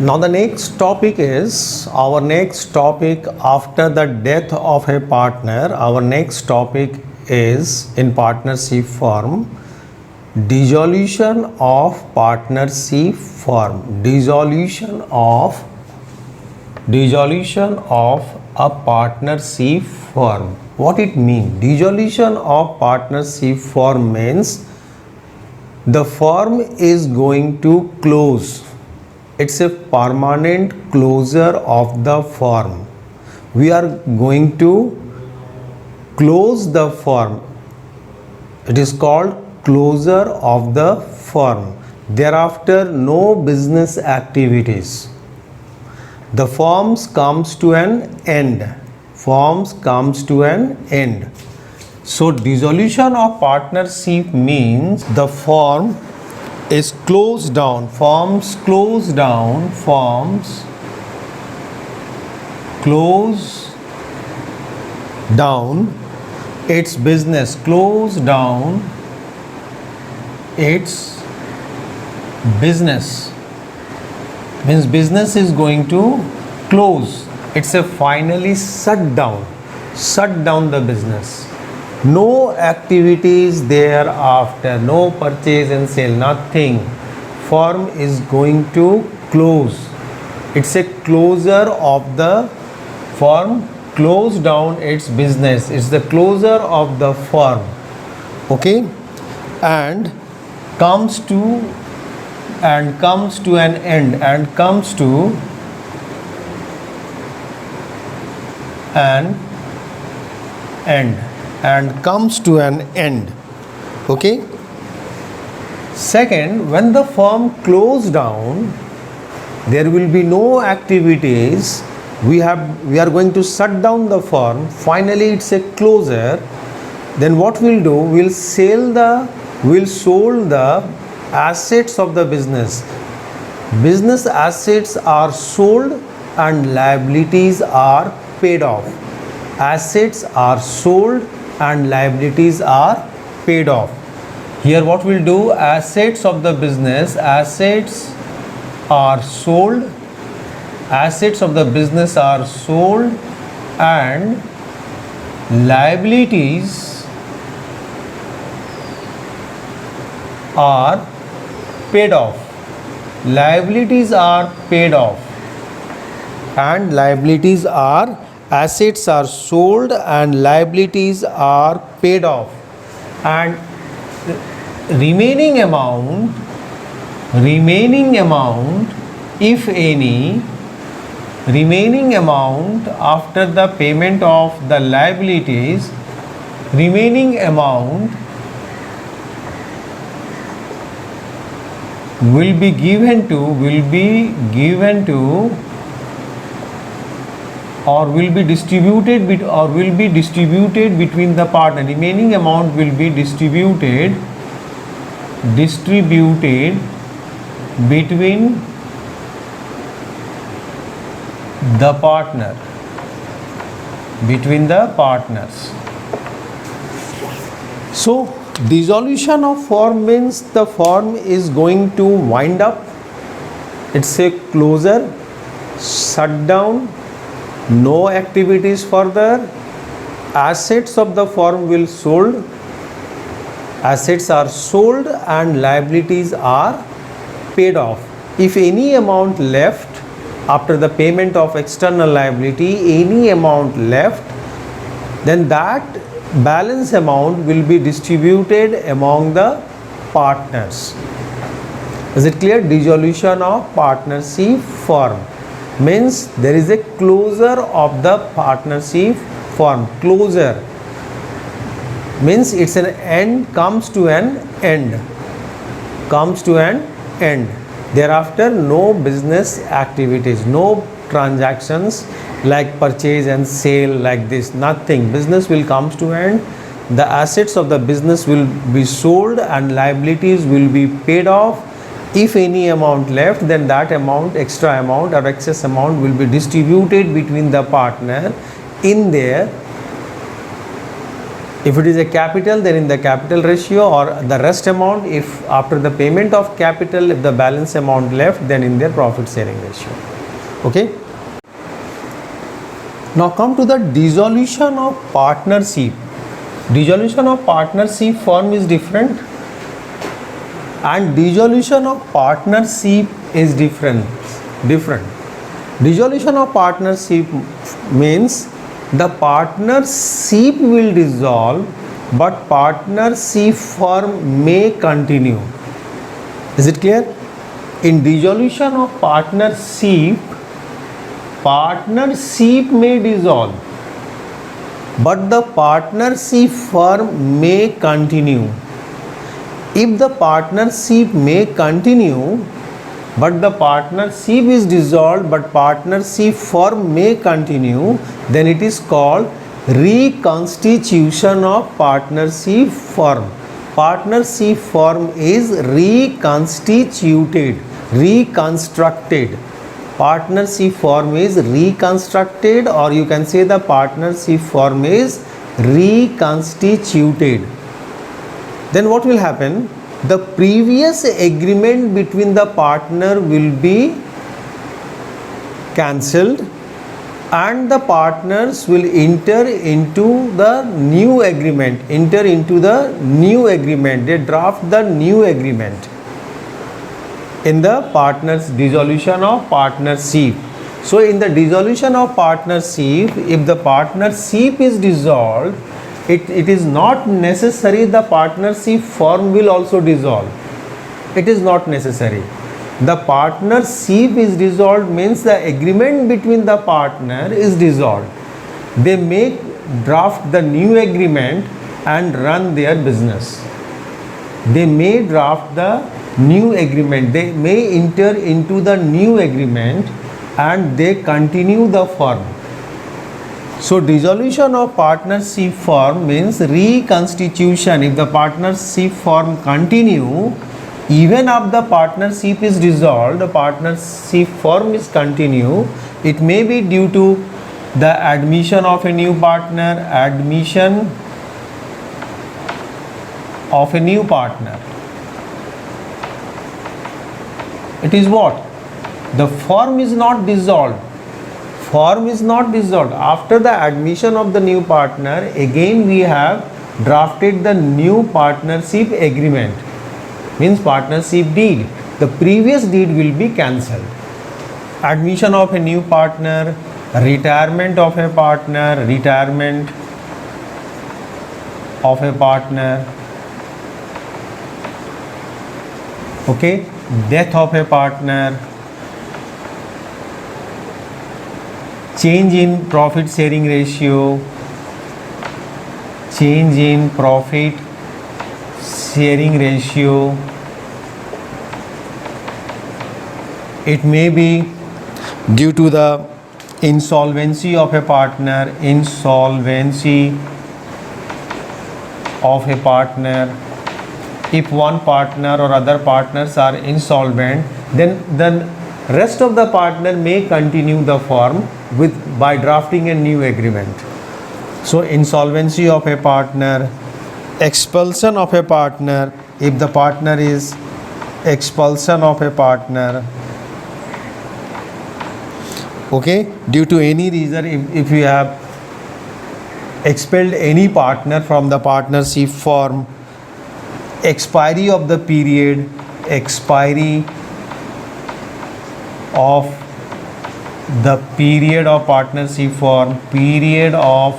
Now the next topic is our next topic after the death of a partner. Our next topic is in partnership firm, dissolution of partnership firm. Dissolution of a partnership firm. What it means? Dissolution of partnership firm means the firm is going to close. It's a permanent closure of the firm. We are going to close the firm. It is called closure of the firm. Thereafter, no business activities. The firms comes to an end. Firms comes to an end. So dissolution of partnership means the firm is closed down. Firms close down. Firms close down its business. Close down its business. Means business is going to close. It's a finally shut down. Shut down the business. No activities thereafter, no purchase and sale, nothing. Firm is going to close. It's a closure of the firm, close down its business. It's the closure of the firm. Okay? And comes to an end, and comes to an end. And comes to an end. Okay. Second, when the firm closed down, there will be no activities. We are going to shut down the firm. Finally, it's a closure. Then what we'll do? We'll sold the assets of the business. Business assets are sold and liabilities are paid off. Assets are sold and liabilities are paid off. Here what we'll do, assets of the business, assets are sold, assets of the business are sold and liabilities are paid off. Liabilities are paid off and liabilities are, assets are sold and liabilities are paid off, and remaining amount, if any, remaining amount after the payment of the liabilities, remaining amount will be given to or will be distributed between the partner. Remaining amount will be distributed between the partner, between the partners. So dissolution of firm means the firm is going to wind up. It's a closure, shut down, no activities further. Assets of the firm will sold. Assets are sold and liabilities are paid off. If any amount left after the payment of external liability, any amount left, then that balance amount will be distributed among the partners. Is it clear? Dissolution of partnership firm means there is a closure of the partnership firm. Closure means it's an end, comes to an end. Comes to an end. Thereafter, no business activities, no transactions like purchase and sale like this, nothing. Business will come to end. The assets of the business will be sold and liabilities will be paid off. If any amount left, then that amount, extra amount or excess amount will be distributed between the partner in their If it is a capital, then in the capital ratio, or the rest amount, if after the payment of capital, if the balance amount left, then in their profit sharing ratio. Okay. Now come to the dissolution of partnership. Dissolution of partnership form is different, and dissolution of partnership is different. Dissolution of partnership means the partnership will dissolve, but partnership firm may continue. Is it clear? In dissolution of partnership may dissolve, but the partnership firm may continue. If the partnership may continue, but the partnership is dissolved, but partnership firm may continue, then it is called reconstitution of partnership firm. Partnership firm is reconstituted, reconstructed. Partnership firm is reconstructed, or you can say the partnership firm is reconstituted. Then what will happen? The previous agreement between the partner will be cancelled, and the partners will enter into the new agreement. They draft the new agreement in the partners dissolution of partnership. So in the dissolution of partnership, if the partnership is dissolved, it is not necessary the partnership firm will also dissolve. It is not necessary. The partnership is dissolved means the agreement between the partner is dissolved. They may draft the new agreement and run their business. They may draft the new agreement. They may enter into the new agreement and they continue the firm. So dissolution of partnership firm means reconstitution. If the partnership firm continue, even if the partnership is dissolved, the partnership firm is continue. It may be due to the admission of a new partner, It is what? The firm is not dissolved. After the admission of the new partner, again we have drafted the new partnership agreement, means partnership deed. The previous deed will be cancelled. Admission of a new partner, retirement of a partner, okay, death of a partner, change in profit sharing ratio, it may be due to the insolvency of a partner, If one partner or other partners are insolvent, then the rest of the partner may continue the firm by drafting a new agreement. So insolvency of a partner, expulsion of a partner, if the partner is expulsion of a partner, okay, due to any reason, if you have expelled any partner from the partnership firm, expiry of the period, of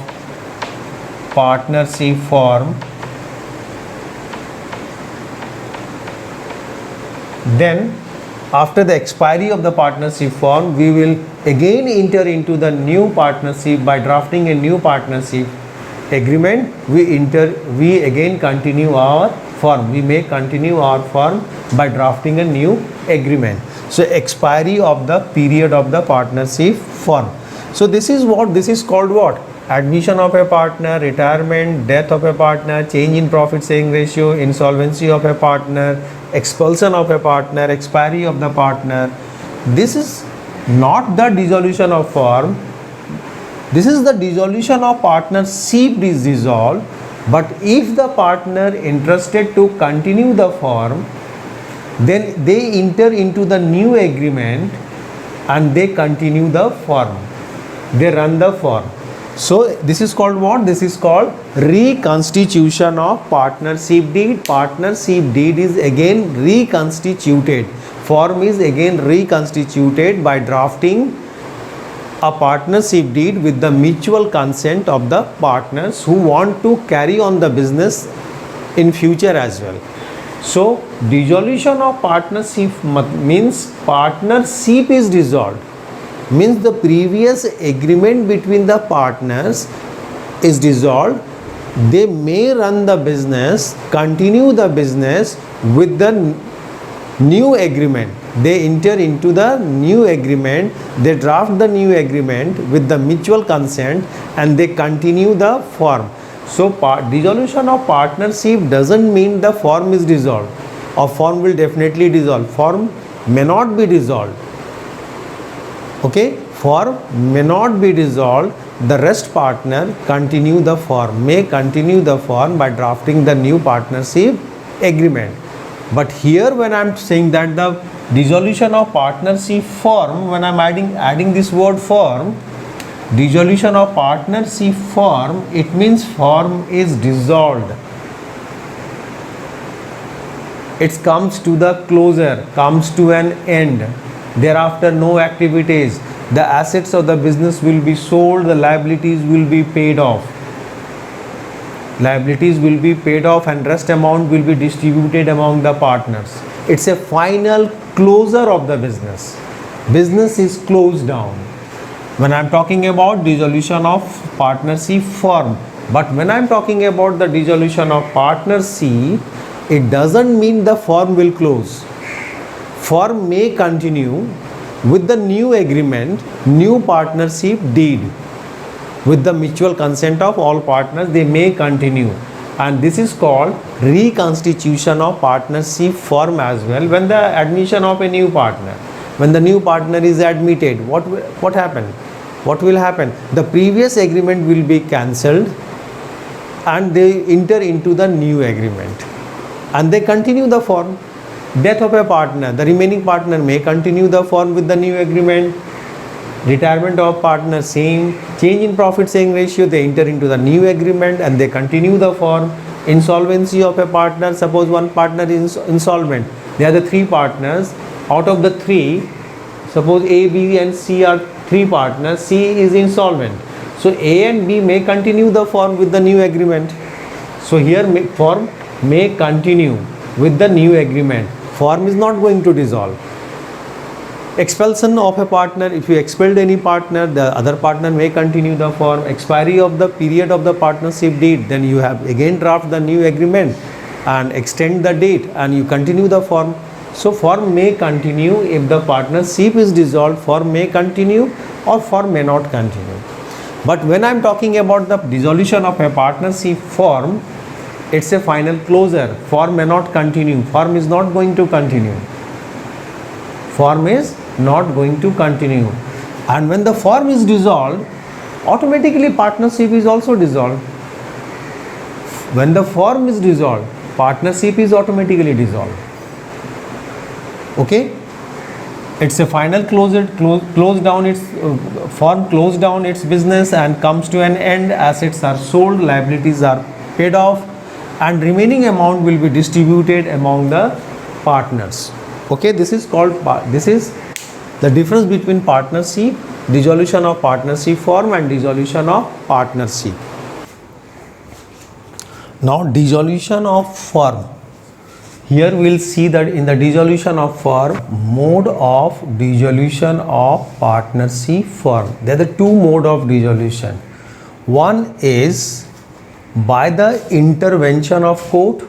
partnership firm, then after the expiry of the partnership firm, we will again enter into the new partnership by drafting a new partnership agreement. We again continue our firm. We may continue our firm by drafting a new agreement. So expiry of the period of the partnership firm. So this is called what? Admission of a partner, retirement, death of a partner, change in profit sharing ratio, insolvency of a partner, expulsion of a partner, expiry of the partner. This is not the dissolution of firm. This is the dissolution of partnership is dissolved, But if the partner interested to continue the firm, then they enter into the new agreement and they continue the firm. They run the firm. So this is called what? This is called reconstitution of partnership deed. Partnership deed is again reconstituted. Firm is again reconstituted by drafting a partnership deed with the mutual consent of the partners who want to carry on the business in future as well. So dissolution of partnership means partnership is dissolved, means the previous agreement between the partners is dissolved. They may run the business, continue the business with the new agreement. They enter into the new agreement, they draft the new agreement with the mutual consent and they continue the firm. So dissolution of partnership doesn't mean the firm is dissolved. A firm will definitely dissolve. Firm may not be dissolved. Okay, firm may not be dissolved. The rest partner continue the firm, may continue the firm by drafting the new partnership agreement. But here when I am saying that the dissolution of partnership firm, when I am adding this word firm, dissolution of partnership firm, it means firm is dissolved. It comes to the closure, comes to an end. Thereafter no activities. The assets of the business will be sold, the liabilities will be paid off. Liabilities will be paid off and rest amount will be distributed among the partners. It's a final closure of the business. Business is closed down. When I'm talking about dissolution of partnership firm, but when I'm talking about the dissolution of partnership, it doesn't mean the firm will close. Firm may continue with the new agreement, new partnership deed. With the mutual consent of all partners, they may continue. And this is called reconstitution of partnership firm as well. When the admission of a new partner, when the new partner is admitted, what happened? What will happen? The previous agreement will be cancelled and they enter into the new agreement and they continue the firm. Death of a partner, the remaining partner may continue the firm with the new agreement. Retirement of partner, same. Change in profit sharing ratio, they enter into the new agreement and they continue the firm. Insolvency of a partner, suppose one partner is insolvent. There are the three partners. Out of the three, suppose A, B and C are three partners. C is insolvent. So A and B may continue the firm with the new agreement. So here firm may continue with the new agreement. Firm is not going to dissolve. Expulsion of a partner, if you expelled any partner, the other partner may continue the firm. Expiry of the period of the partnership deed, then you have again draft the new agreement and extend the date and you continue the firm. So firm may continue. If the partnership is dissolved, firm may continue or firm may not continue. But when I am talking about the dissolution of a partnership firm, it's a final closure. Firm may not continue. Firm is not going to continue. Firm is not going to continue. And when the firm is dissolved, automatically partnership is also dissolved. When the firm is dissolved, partnership is automatically dissolved. Okay? It's a final close down its firm closed down its business and comes to an end. Assets are sold, liabilities are paid off, and remaining amount will be distributed among the partners. Okay, this is the difference between partnership, dissolution of partnership firm and dissolution of partnership. Now dissolution of firm. Here we will see that in the dissolution of firm, mode of dissolution of partnership firm. There are the two modes of dissolution. One is by the intervention of court,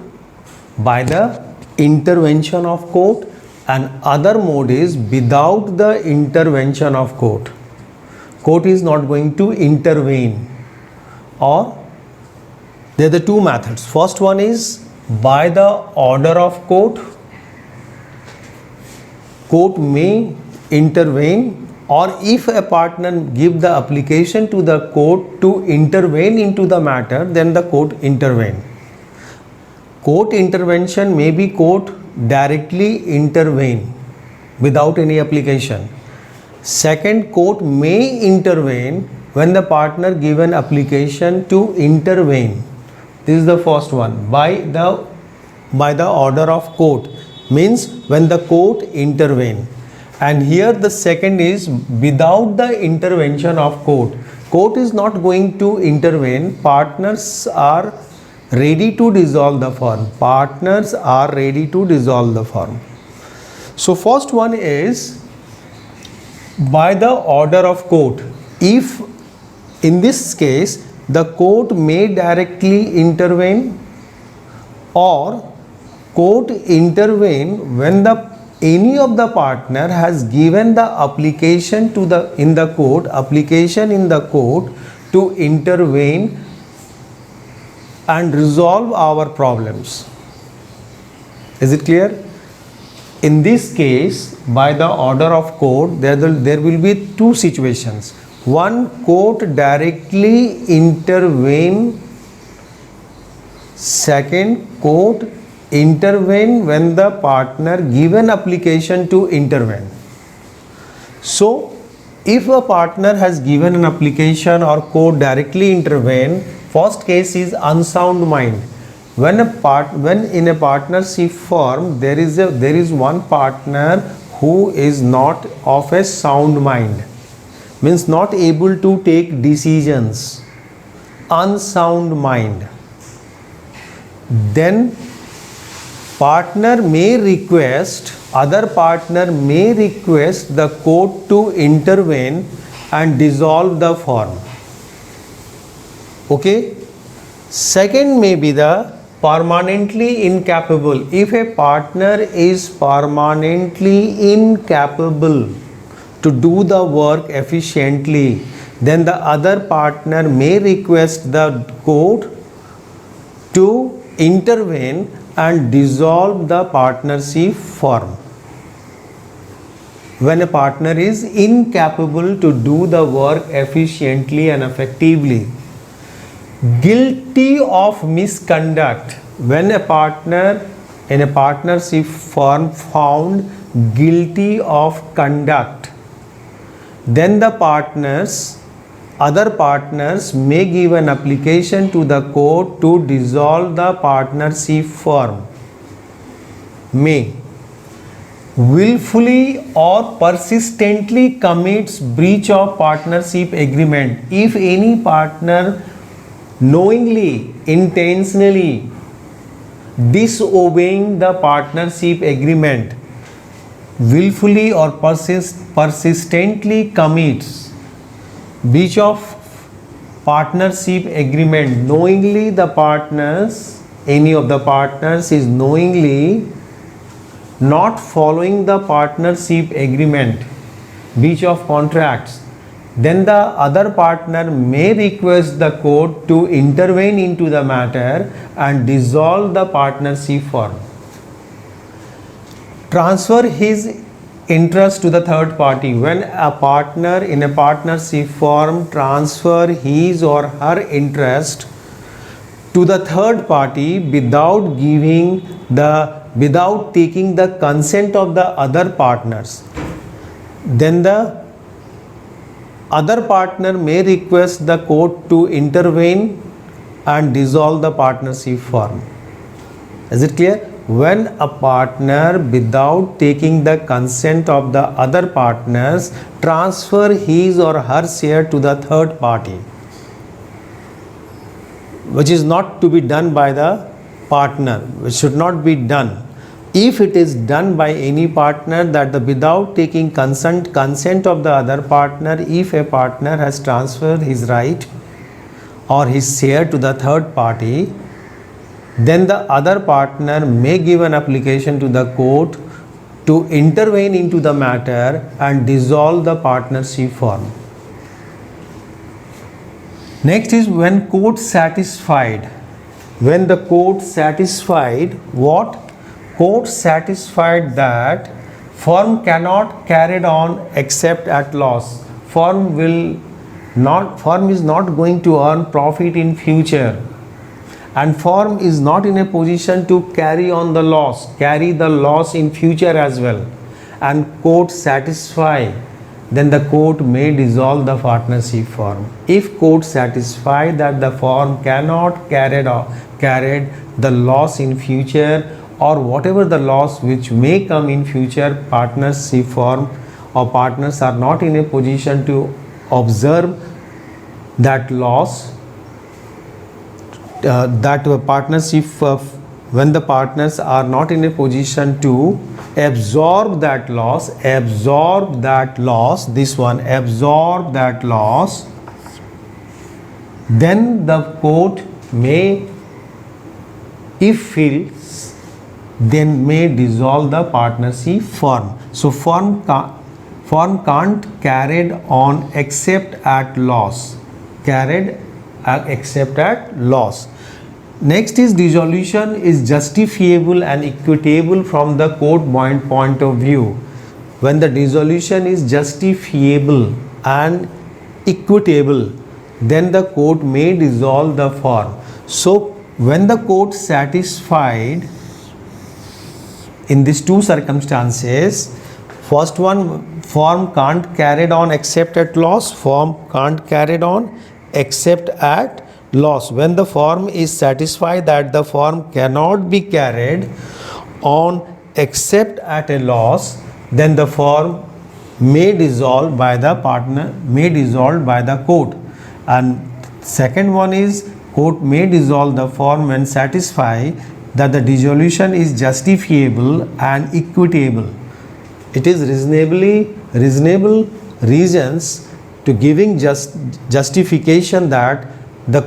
and other mode is without the intervention of court. Court is not going to intervene. Or there are the two methods. First one is by the order of court. Court may intervene or if a partner give the application to the court to intervene into the matter, then the court intervene. Court intervention may be court directly intervene without any application. Second, court may intervene when the partner give an application to intervene. This is the first one. By the order of court means when the court intervene. And here the second is without the intervention of court. Court is not going to intervene. Partners are ready to dissolve the firm. Partners are ready to dissolve the firm. So first one is by the order of court. If in this case the court may directly intervene, or court intervene when any of the partner has given the application in the court to intervene and resolve our problems. Is it clear? In this case, by the order of court, there will be two situations. One, court directly intervene. Second, court intervene when the partner give an application to intervene. So, if a partner has given an application or court directly intervene, first case is unsound mind. When in a partnership firm there is one partner who is not of a sound mind, means not able to take decisions, unsound mind, then other partner may request the court to intervene and dissolve the firm. Okay. Second may be the permanently incapable. If a partner is permanently incapable to do the work efficiently, then the other partner may request the court to intervene and dissolve the partnership firm. When a partner is incapable to do the work efficiently and effectively. Guilty of misconduct. When a partner in a partnership firm found guilty of conduct, then the other partners may give an application to the court to dissolve the partnership firm. May willfully or persistently commits breach of partnership agreement. If any partner knowingly, intentionally disobeying the partnership agreement, willfully or persistently commits breach of partnership agreement, knowingly any of the partners is knowingly not following the partnership agreement, breach of contracts, then the other partner may request the court to intervene into the matter and dissolve the partnership firm. Transfer his interest to the third party. When a partner in a partnership firm transfer his or her interest to the third party without taking the consent of the other partners, then the other partner may request the court to intervene and dissolve the partnership firm. Is it clear? When a partner, without taking the consent of the other partners, transfer his or her share to the third party, which is not to be done by the partner, which should not be done. If it is done by any partner, that without taking consent of the other partner, if a partner has transferred his right or his share to the third party, then the other partner may give an application to the court to intervene into the matter and dissolve the partnership firm. Next is when court satisfied. When the court satisfied what? Court satisfied that Firm cannot carried on except at loss. Firm is not going to earn profit in future, and firm is not in a position to carry the loss in future as well, and court satisfy, then the court may dissolve the partnership firm. If court satisfy that the firm cannot carry the loss in future, or whatever the loss which may come in future, partnership firm or partners are not in a position to observe that loss, when the partners are not in a position to absorb that loss, then the court may, if feels, then may dissolve the partnership firm. So firm can't carried on except at loss. Next is dissolution is justifiable and equitable from the court point of view. When the dissolution is justifiable and equitable, then the court may dissolve the firm. So when the court satisfied in these two circumstances, first one, firm can't carried on except at loss. Firm can't carried on except at loss. When the firm is satisfied that the firm cannot be carried on except at a loss, then the firm may dissolve by the court. And second one is, court may dissolve the firm when satisfied that the dissolution is justifiable and equitable. It is reasonable reasons to giving justification that the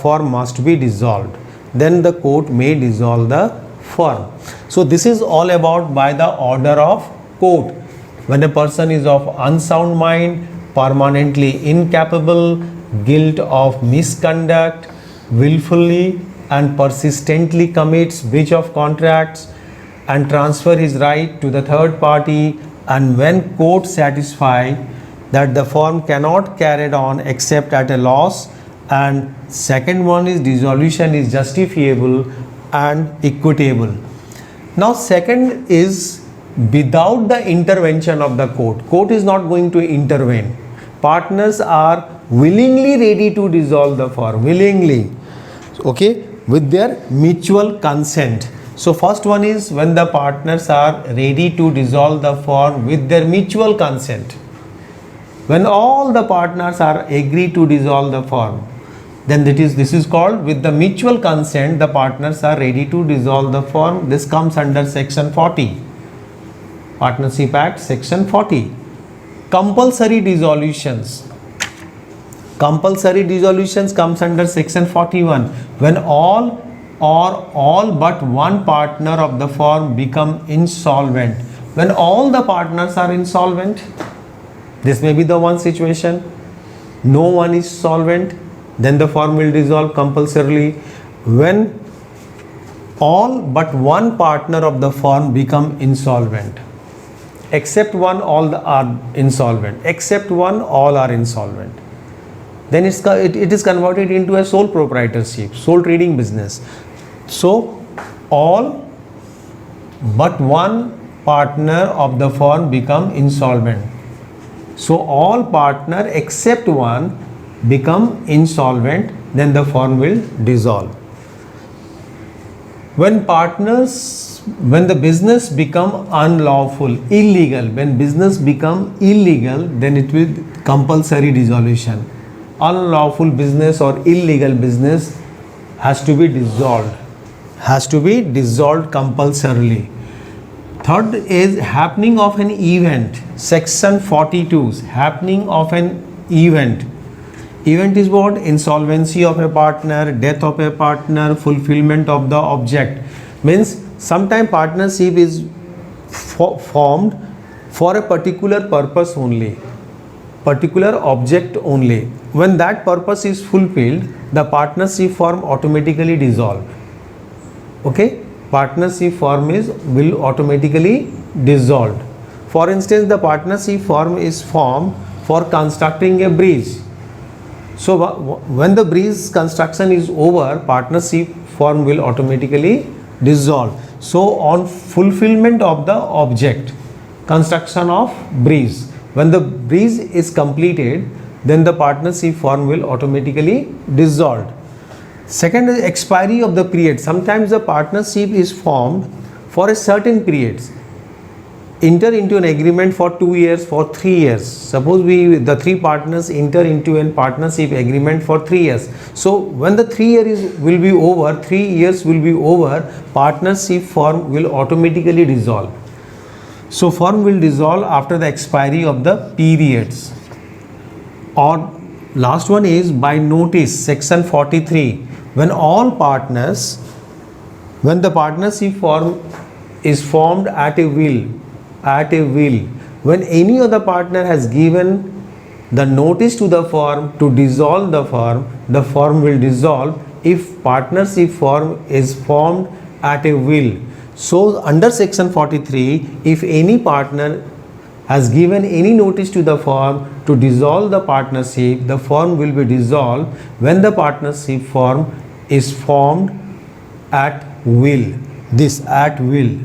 firm must be dissolved. Then the court may dissolve the firm. So this is all about by the order of court. When a person is of unsound mind, permanently incapable, guilt of misconduct, willfully and persistently commits breach of contracts and transfer his right to the third party, and when court satisfy that the firm cannot carry on except at a loss, and second one is dissolution is justifiable and equitable. Now second is without the intervention of the court. Court is not going to intervene. Partners are willingly ready to dissolve the firm, with their mutual consent. So first one is when the partners are ready to dissolve the firm with their mutual consent. When all the partners are agree to dissolve the firm, then this is called with the mutual consent, the partners are ready to dissolve the firm. This comes under section 40, Partnership Act section 40. Compulsory dissolutions comes under section 41. When all or all but one partner of the firm become insolvent. When all the partners are insolvent, this may be the one situation. No one is solvent, then the firm will dissolve compulsorily. When all but one partner of the firm become insolvent, except one, all are insolvent, except one, all are insolvent, then it is converted into a sole proprietorship, sole trading business. So all but one partner of the firm become insolvent. So all partner except one become insolvent, then the firm will dissolve. When the business become unlawful, illegal, when business become illegal, then it will compulsory dissolution. Unlawful business or illegal business has to be dissolved compulsorily. Third is happening of an event, section 42, happening of an event. Event is what? Insolvency of a partner, death of a partner, fulfillment of the object. Means sometime partnership is formed for a particular purpose only, particular object only. When that purpose is fulfilled, the partnership firm automatically dissolved. Okay? partnership form will automatically dissolved. For instance, the partnership form is formed for constructing a bridge. So when the bridge construction is over, partnership form will automatically dissolve. So on fulfillment of the object, construction of bridge, when the bridge is completed, then the partnership form will automatically dissolve. Second is expiry of the period. Sometimes the partnership is formed for a certain period. Enter into an agreement for 2 years, for 3 years. Suppose the three partners enter into a partnership agreement for 3 years. So when the 3 years will be over, 3 years will be over, partnership form will automatically dissolve. So form will dissolve after the expiry of the periods. Or last one is by notice, section 43. When the partnership form is formed at a will, when any other partner has given the notice to the firm to dissolve the firm will dissolve if partnership form is formed at a will. So under section 43, if any partner has given any notice to the firm to dissolve the partnership, the firm will be dissolved when the partnership form is formed at will. This at will.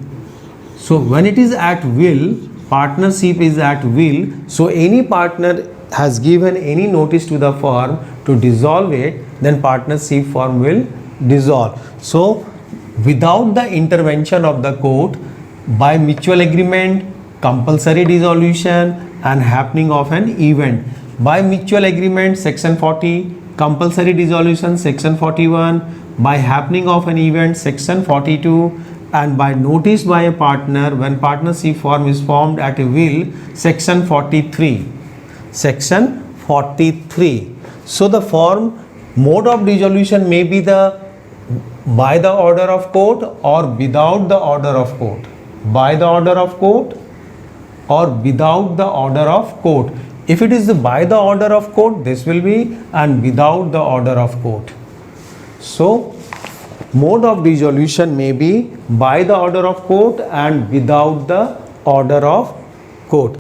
So when it is at will, partnership is at will. So any partner has given any notice to the firm to dissolve it, then partnership firm will dissolve. So without the intervention of the court, by mutual agreement, compulsory dissolution and happening of an event. By mutual agreement, section 40, compulsory dissolution, section 41, by happening of an event, section 42, and by notice by a partner when partnership form is formed at a will, section 43. Section 43. So the form mode of dissolution may be by the order of court or without the order of court. By the order of court or without the order of court. If it is by the order of court, this will be, and without the order of court. So mode of dissolution may be by the order of court and without the order of court.